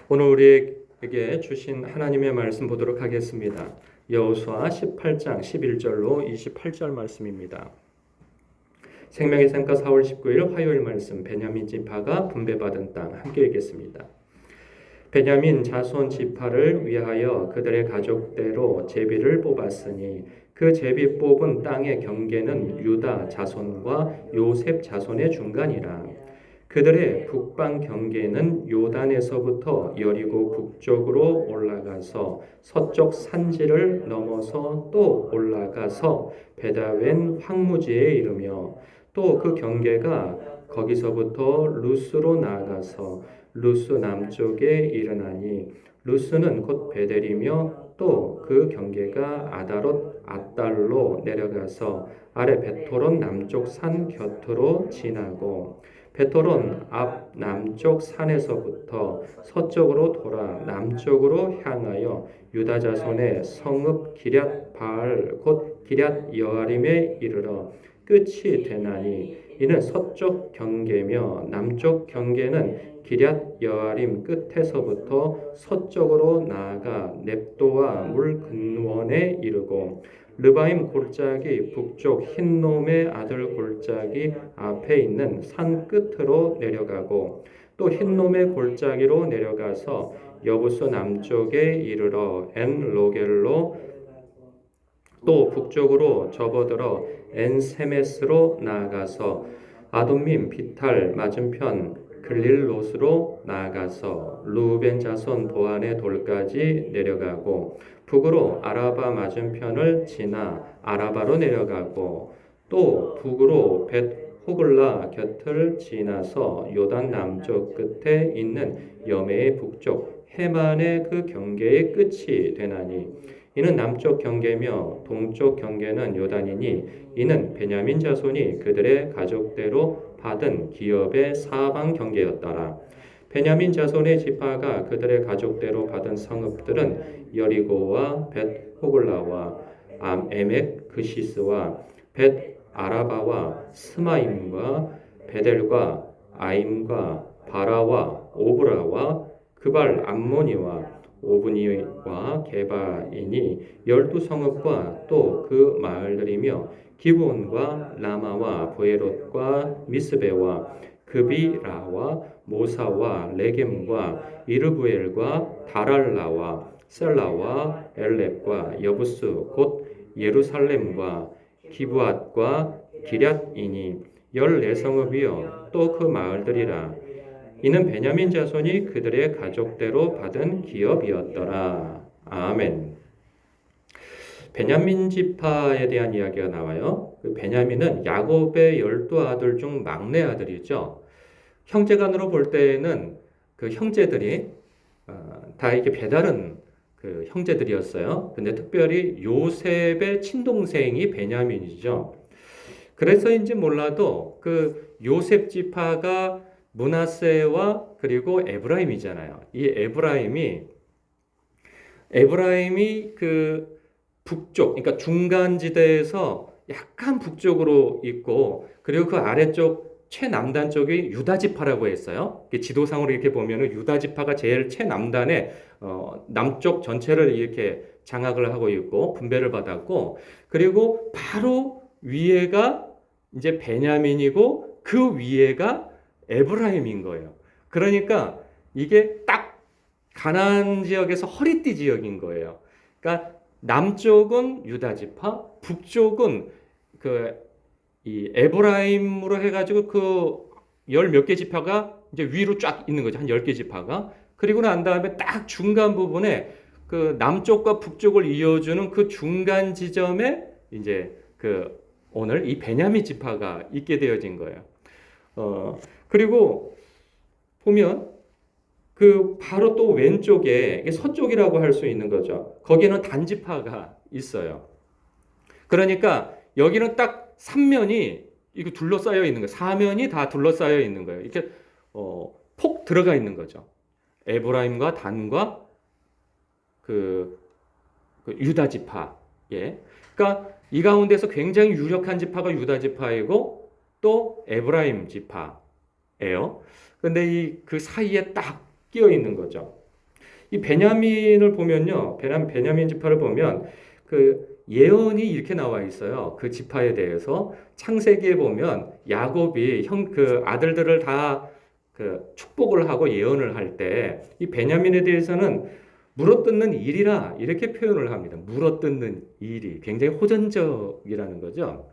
오늘 우리에게 주신 하나님의 말씀 보도록 하겠습니다. 여호수아 18장 11절로 28절 말씀입니다. 생명의 샘가 4월 19일 화요일 말씀, 베냐민 지파가 분배받은 땅, 함께 읽겠습니다. 베냐민 자손 지파를 위하여 그들의 가족대로 제비를 뽑았으니 그 제비 뽑은 땅의 경계는 유다 자손과 요셉 자손의 중간이라. 그들의 북방 경계는 요단에서부터 여리고 북쪽으로 올라가서 서쪽 산지를 넘어서 또 올라가서 베다웬 황무지에 이르며 또 그 경계가 거기서부터 루스로 나아가서 루스 남쪽에 이르나니 루스는 곧 베델이며 또 그 경계가 아다롯 앗달로 내려가서 아래 베토론 남쪽 산 곁으로 지나고 베토론 앞 남쪽 산에서부터 서쪽으로 돌아 남쪽으로 향하여 유다 자손의 성읍 기럇 바알 곧 기럇 여아림에 이르러 끝이 되나니 이는 서쪽 경계며 남쪽 경계는 기럇 여아림 끝에서부터 서쪽으로 나아가 넵도와 물 근원에 이르고 르바임 골짜기 북쪽 흰놈의 아들 골짜기 앞에 있는 산 끝으로 내려가고 또 흰놈의 골짜기로 내려가서 여부스 남쪽에 이르러 엔로겔로 또 북쪽으로 접어들어 엔세메스로 나아가서 아돔밈 비탈 맞은편 글릴롯으로 나아가서 루벤 자손 보안의 돌까지 내려가고 북으로 아라바 맞은편을 지나 아라바로 내려가고 또 북으로 벳 호글라 곁을 지나서 요단 남쪽 끝에 있는 여메의 북쪽 해만의 그 경계의 끝이 되나니 이는 남쪽 경계며 동쪽 경계는 요단이니 이는 베냐민 자손이 그들의 가족대로 받은 기업의 사방 경계였더라. 베냐민 자손의 지파가 그들의 가족대로 받은 성읍들은 여리고와 벳 호글라와 에멕 그시스와 벳 아라바와 스마임과 베델과 아임과 바라와 오브라와 그발 암모니와 오브니와 게바이니 12성읍과 또 그 마을들이며 기브온과 라마와 보에롯과 미스베와 그비라와 모사와 레겜과 이르부엘과 다랄라와 셀라와 엘렙과 여부스 곧 예루살렘과 기브앗과 기럇이니 14성읍이요 또 그 마을들이라. 이는 베냐민 자손이 그들의 가족대로 받은 기업이었더라. 아멘. 베냐민 지파에 대한 이야기가 나와요. 그 베냐민은 야곱의 12아들 중 막내 아들이죠. 형제간으로 볼 때에는 그 형제들이 다 이렇게 배다른 그 형제들이었어요. 근데 특별히 요셉의 친동생이 베냐민이죠. 그래서인지 몰라도 그 요셉 지파가 므낫세와 그리고 에브라임이잖아요. 이 에브라임이 그 북쪽, 그러니까 중간지대에서 약간 북쪽으로 있고, 그리고 그 아래쪽 최남단 쪽이 유다 지파라고 했어요. 지도상으로 이렇게 보면은 유다 지파가 제일 최남단에 남쪽 전체를 이렇게 장악을 하고 있고 분배를 받았고, 그리고 바로 위에가 이제 베냐민이고 그 위에가 에브라임인 거예요. 그러니까 이게 딱 가나안 지역에서 허리띠 지역인 거예요. 그러니까 남쪽은 유다 지파, 북쪽은 이 에브라임으로 해가지고 그 열 몇 개 지파가 이제 위로 쫙 있는 거죠. 한 10개 지파가. 그리고 난 다음에 딱 중간 부분에 그 남쪽과 북쪽을 이어주는 그 중간 지점에 이제 그 오늘 이 베냐민 지파가 있게 되어진 거예요. 그리고 보면 그 바로 또 왼쪽에 서쪽이라고 할 수 있는 거죠. 거기는 단지파가 있어요. 그러니까 여기는 딱 3면이 이거 둘러싸여 있는 거예요. 4면이 다 둘러싸여 있는 거예요. 이렇게 폭 들어가 있는 거죠. 에브라임과 단과 그 유다 지파. 예. 그러니까 이 가운데서 굉장히 유력한 지파가 유다 지파이고 또 에브라임 지파예요. 근데 그 사이에 딱 끼어 있는 거죠. 이 베냐민을 보면요, 베냐민 지파를 보면 그 예언이 이렇게 나와 있어요. 그 지파에 대해서 창세기에 보면 야곱이 그 아들들을 다 그 축복을 하고 예언을 할 때 이 베냐민에 대해서는 물어뜯는 일이라 이렇게 표현을 합니다. 물어뜯는 일이 굉장히 호전적이라는 거죠.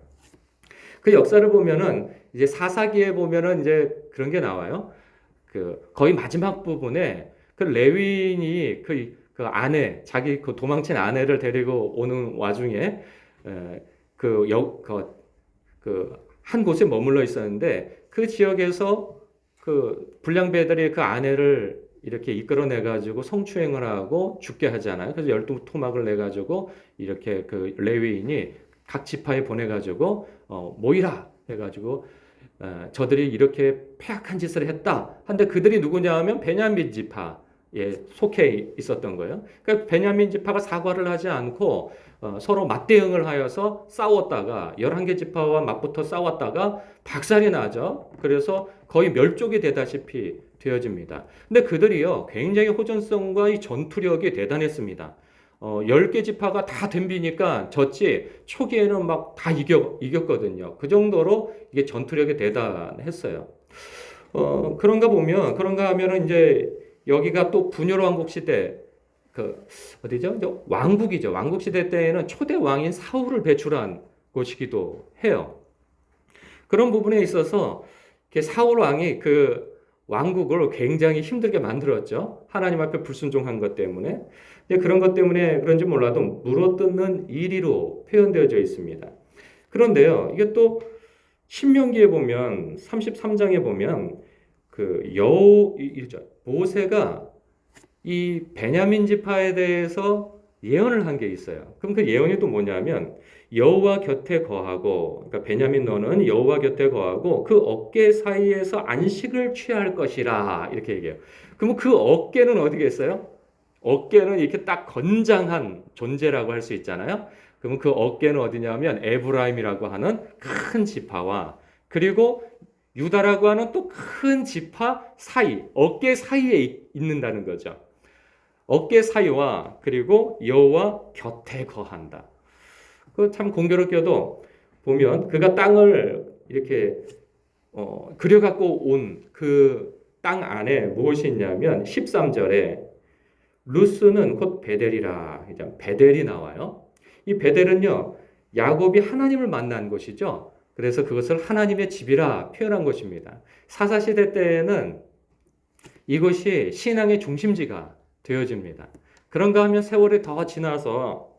그 역사를 보면은 이제 사사기에 보면은 이제 그런 게 나와요. 그 거의 마지막 부분에 그 레위인이 그 아내 자기 그 도망친 아내를 데리고 오는 와중에 한 곳에 머물러 있었는데 그 지역에서 그 불량배들이 그 아내를 이렇게 이끌어내 가지고 성추행을 하고 죽게 하잖아요. 그래서 12토막을 내 가지고 이렇게 그 레위인이 각 지파에 보내 가지고 모이라 해 가지고 저들이 이렇게 폐악한 짓을 했다. 한데 그들이 누구냐 하면 베냐민 지파에 속해 있었던 거예요. 그러니까 베냐민 지파가 사과를 하지 않고 서로 맞대응을 하여서 싸웠다가 11개 지파와 맞붙어 싸웠다가 박살이 나죠. 그래서 거의 멸족이 되다시피 되어집니다. 근데 그들이요, 굉장히 호전성과 이 전투력이 대단했습니다. 10개 지파가 다 덤비니까 졌지, 초기에는 막 다 이겼거든요. 그 정도로 이게 전투력이 대단했어요. 그런가 하면은 이제 여기가 또 분열왕국 시대, 어디죠? 이제 왕국이죠. 왕국 시대 때에는 초대 왕인 사울을 배출한 곳이기도 해요. 그런 부분에 있어서 사울 왕이 그 왕국을 굉장히 힘들게 만들었죠. 하나님 앞에 불순종한 것 때문에. 그런 것 때문에 그런지 몰라도 물어뜯는 이리로 표현되어져 있습니다. 그런데요, 이게 또 신명기에 보면 33장에 보면 모세가 이 베냐민 지파에 대해서 예언을 한 게 있어요. 그럼 그 예언이 또 뭐냐면 여호와 곁에 거하고, 그러니까 베냐민 너는 여호와 곁에 거하고 그 어깨 사이에서 안식을 취할 것이라 이렇게 얘기해요. 그러면 그 어깨는 어디겠어요? 어깨는 이렇게 딱 건장한 존재라고 할 수 있잖아요. 그러면 그 어깨는 어디냐면 에브라임이라고 하는 큰 지파와 그리고 유다라고 하는 또 큰 지파 사이, 어깨 사이에 있는다는 거죠. 어깨 사이와 그리고 여호와 곁에 거한다. 그 참 공교롭게도 보면 그가 땅을 이렇게 그려갖고 온 그 땅 안에 무엇이 있냐면 13절에 루스는 곧 베델이라, 베델이 나와요. 이 베델은요, 야곱이 하나님을 만난 곳이죠. 그래서 그것을 하나님의 집이라 표현한 것입니다. 사사시대 때에는 이것이 신앙의 중심지가 되어집니다. 그런가 하면 세월이 더 지나서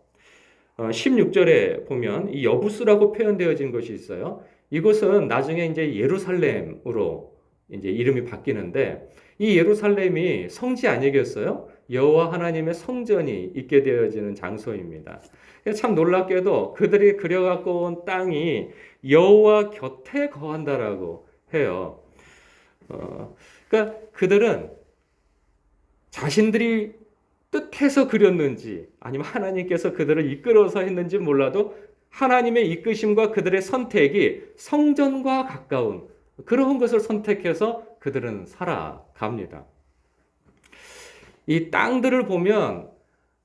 16절에 보면 이 여부스라고 표현되어진 것이 있어요. 이곳은 나중에 이제 예루살렘으로 이제 이름이 바뀌는데 이 예루살렘이 성지 아니겠어요? 여호와 하나님의 성전이 있게 되어지는 장소입니다. 참 놀랍게도 그들이 그려갖고 온 땅이 여호와 곁에 거한다라고 해요. 그러니까 그들은 자신들이 뜻해서 그렸는지 아니면 하나님께서 그들을 이끌어서 했는지 몰라도 하나님의 이끄심과 그들의 선택이 성전과 가까운 그런 것을 선택해서 그들은 살아갑니다. 이 땅들을 보면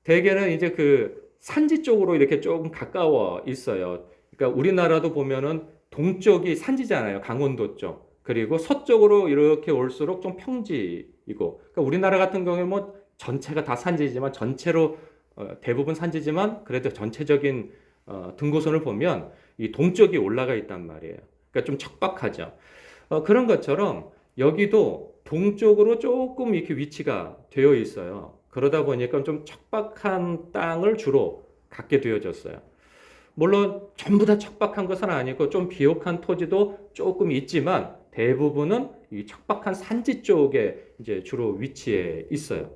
대개는 이제 그 산지 쪽으로 이렇게 조금 가까워 있어요. 그러니까 우리나라도 보면은 동쪽이 산지잖아요. 강원도 쪽. 그리고 서쪽으로 이렇게 올수록 좀 평지이고. 그러니까 우리나라 같은 경우에 뭐 전체가 다 산지지만 전체로 대부분 산지지만 그래도 전체적인 등고선을 보면 이 동쪽이 올라가 있단 말이에요. 그러니까 좀 척박하죠. 그런 것처럼 여기도 동쪽으로 조금 이렇게 위치가 되어 있어요. 그러다 보니까 좀 척박한 땅을 주로 갖게 되어졌어요. 물론 전부 다 척박한 것은 아니고 좀 비옥한 토지도 조금 있지만 대부분은 이 척박한 산지 쪽에 이제 주로 위치해 있어요.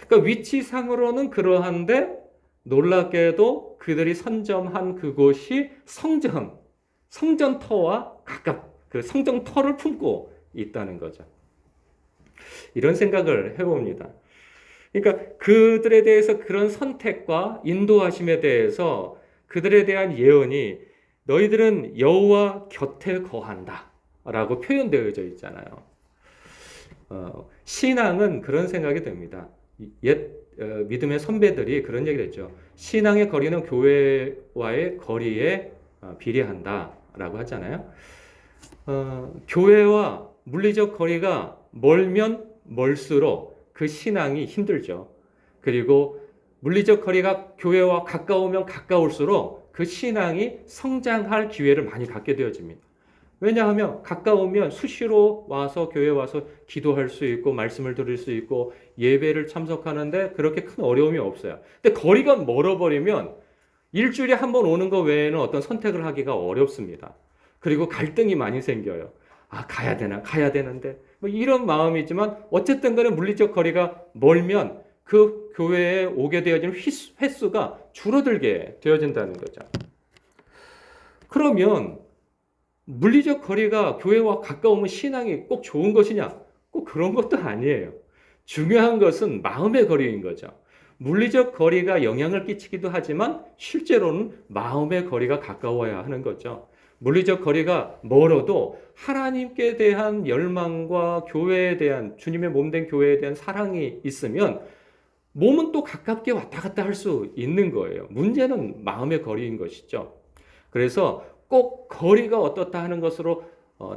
그러니까 위치상으로는 그러한데 놀랍게도 그들이 선점한 그곳이 성전터와 그 성전터를 품고 있다는 거죠. 이런 생각을 해봅니다. 그러니까 그들에 대해서 그런 선택과 인도하심에 대해서 그들에 대한 예언이 너희들은 여호와 곁에 거한다 라고 표현되어져 있잖아요. 신앙은 그런 생각이 듭니다. 옛 믿음의 선배들이 그런 얘기를 했죠. 신앙의 거리는 교회와의 거리에 비례한다라고 하잖아요. 교회와 물리적 거리가 멀면 멀수록 그 신앙이 힘들죠. 그리고 물리적 거리가 교회와 가까우면 가까울수록 그 신앙이 성장할 기회를 많이 갖게 되어집니다. 왜냐하면 가까우면 수시로 와서 교회 와서 기도할 수 있고 말씀을 들을 수 있고 예배를 참석하는데 그렇게 큰 어려움이 없어요. 근데 거리가 멀어버리면 일주일에 한 번 오는 거 외에는 어떤 선택을 하기가 어렵습니다. 그리고 갈등이 많이 생겨요. 아, 가야 되나? 가야 되는데. 뭐 이런 마음이지만 어쨌든 간에 물리적 거리가 멀면 그 교회에 오게 되어지는 횟수가 줄어들게 되어진다는 거죠. 그러면 물리적 거리가 교회와 가까우면 신앙이 꼭 좋은 것이냐? 꼭 그런 것도 아니에요. 중요한 것은 마음의 거리인 거죠. 물리적 거리가 영향을 끼치기도 하지만 실제로는 마음의 거리가 가까워야 하는 거죠. 물리적 거리가 멀어도 하나님께 대한 열망과 교회에 대한 주님의 몸된 교회에 대한 사랑이 있으면 몸은 또 가깝게 왔다 갔다 할 수 있는 거예요. 문제는 마음의 거리인 것이죠. 그래서 꼭 거리가 어떻다 하는 것으로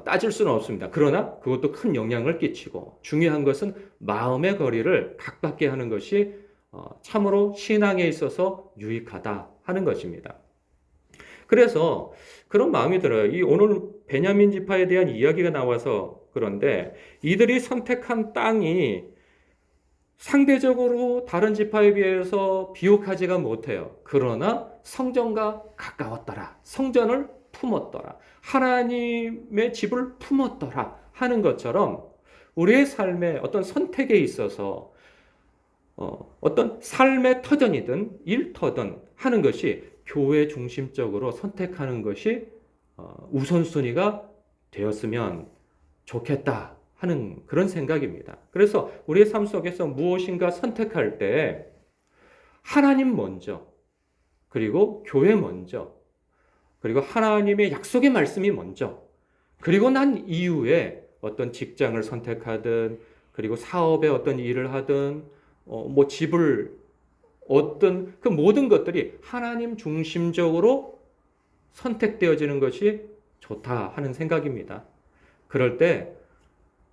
따질 수는 없습니다. 그러나 그것도 큰 영향을 끼치고 중요한 것은 마음의 거리를 가깝게 하는 것이 참으로 신앙에 있어서 유익하다 하는 것입니다. 그래서 그런 마음이 들어요. 이 오늘 베냐민 지파에 대한 이야기가 나와서 그런데 이들이 선택한 땅이 상대적으로 다른 지파에 비해서 비옥하지가 못해요. 그러나 성전과 가까웠더라. 성전을 품었더라. 하나님의 집을 품었더라 하는 것처럼 우리의 삶에 어떤 선택에 있어서 어떤 삶의 터전이든 일터든 하는 것이 교회 중심적으로 선택하는 것이 우선순위가 되었으면 좋겠다 하는 그런 생각입니다. 그래서 우리의 삶 속에서 무엇인가 선택할 때 하나님 먼저, 그리고 교회 먼저, 그리고 하나님의 약속의 말씀이 먼저, 그리고 난 이후에 어떤 직장을 선택하든, 그리고 사업에 어떤 일을 하든, 뭐 집을 어떤 그 모든 것들이 하나님 중심적으로 선택되어지는 것이 좋다 하는 생각입니다. 그럴 때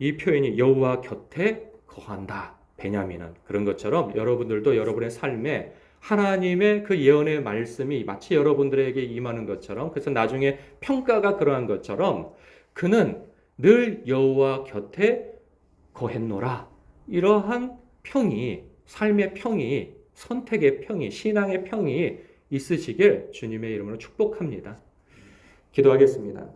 이 표현이 여호와 곁에 거한다. 베냐민은 그런 것처럼 여러분들도 여러분의 삶에 하나님의 그 예언의 말씀이 마치 여러분들에게 임하는 것처럼, 그래서 나중에 평가가 그러한 것처럼 그는 늘 여호와 곁에 거했노라. 이러한 평이, 삶의 평이, 선택의 평이, 신앙의 평이 있으시길 주님의 이름으로 축복합니다. 기도하겠습니다.